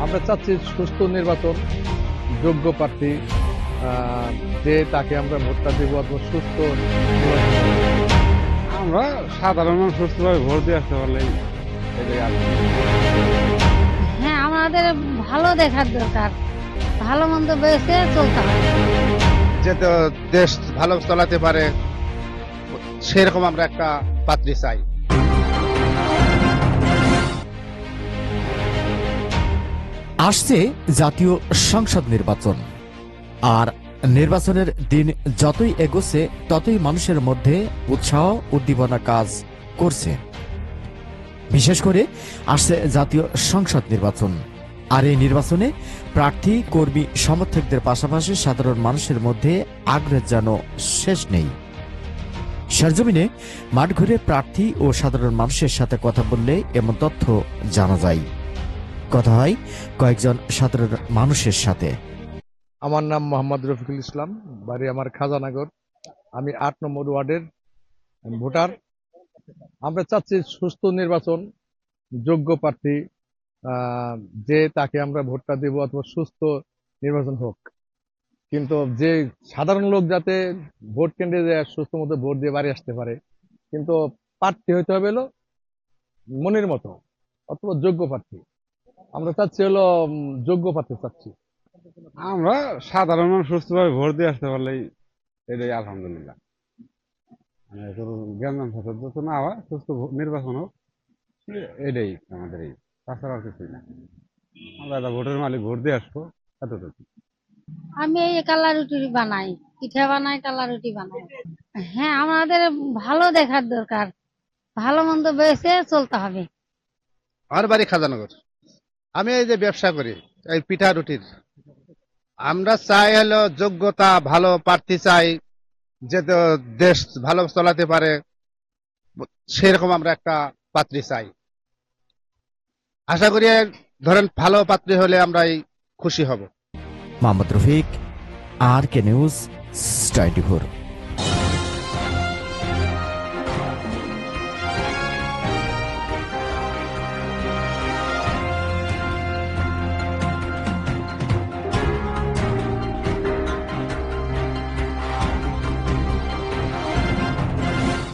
আমরা চাচ্ছি সুস্থ নির্বাচন, যোগ্য প্রার্থী, যে তাকে আমরা ভোটটা দেবো অথবা সুস্থ নির্বাচন হবে। আমরা সাধারণ মানুষ সুস্থভাবে ভোট দিয়ে আসতে পারলেই এটাই আর কি। হ্যাঁ, আমাদের ভালো দেখার দরকার, ভালো মন্দ বেছে চলতে হবে। যাতে দেশ ভালো চালাতে পারে সেরকম আমরা একটা পাত্রী চাই। আসছে জাতীয় সংসদ নির্বাচন, আর নির্বাচনের দিন যতই এগোচ্ছে ততই মানুষের মধ্যে উৎসাহ উদ্দীপনা কাজ করছে। বিশেষ করে আসছে জাতীয় সংসদ নির্বাচন, আর এই নির্বাচনে প্রার্থী, কর্মী, সমর্থকদের পাশাপাশি সাধারণ মানুষের মধ্যে আগ্রহ যেন শেষ নেই। সরজমিনে মাঠ ঘুরে প্রার্থী ও সাধারণ মানুষের সাথে কথা বললে এমন তথ্য জানা যায়। কথা হয় কয়েকজন সাধারণ মানুষের সাথে। আমার নাম মোহাম্মদ রফিকুল ইসলাম, বাড়ি আমার খাজানগর। আমি ৮ নম্বর ওয়ার্ডের ভোটার। আমরা চাচ্ছি সুস্থ নির্বাচন, যোগ্য প্রার্থী, যে তাকে আমরা ভোটটা দেবো অথবা সুস্থ নির্বাচন হোক। কিন্তু যে সাধারণ লোক যাতে ভোট কেন্দ্রে যায় সুস্থ মতো ভোট দিয়ে বাড়ি আসতে পারে, কিন্তু প্রার্থী হইতে হবে হলো মনের মতো অথবা যোগ্য প্রার্থী। আমরা চাচ্ছি হলো যোগ্য প্রার্থী চাচ্ছি। আমরা সাধারণ মানুষ সুস্থভাবে ভোট দিয়ে আসতে পারলেই এটাই আলহামদুলিল্লাহ। মানে জ্ঞান যত না হয় সুস্থ নির্বাচন হোক, এটাই আমাদের এই, তাছাড়া আর কিছুই না। আমরা একটা ভোটের মালিক, ভোট দিয়ে আসবো, এতটুকু। আমি এই কালা রুটি বানাই, পিঠা বানাই, কালা রুটি বানাই। হ্যাঁ, আমাদের ভালো দেখার দরকার, ভালো মন্দ বেছে চলতে হবে। আমার বাড়ি খাজানগর। আমি এই যে ব্যবসা করি, এই পিঠা রুটির। আমরা চাই হলো যোগ্যতা, ভালো প্রার্থী চাই, যাতে দেশ ভালো চালাতে পারে সেরকম আমরা একটা পাত্রী চাই। আশা করি ধরেন ভালো পাত্রী হলে আমরাই খুশি হব। মোহাম্মদ রফিক, আর কে নিউজ 24।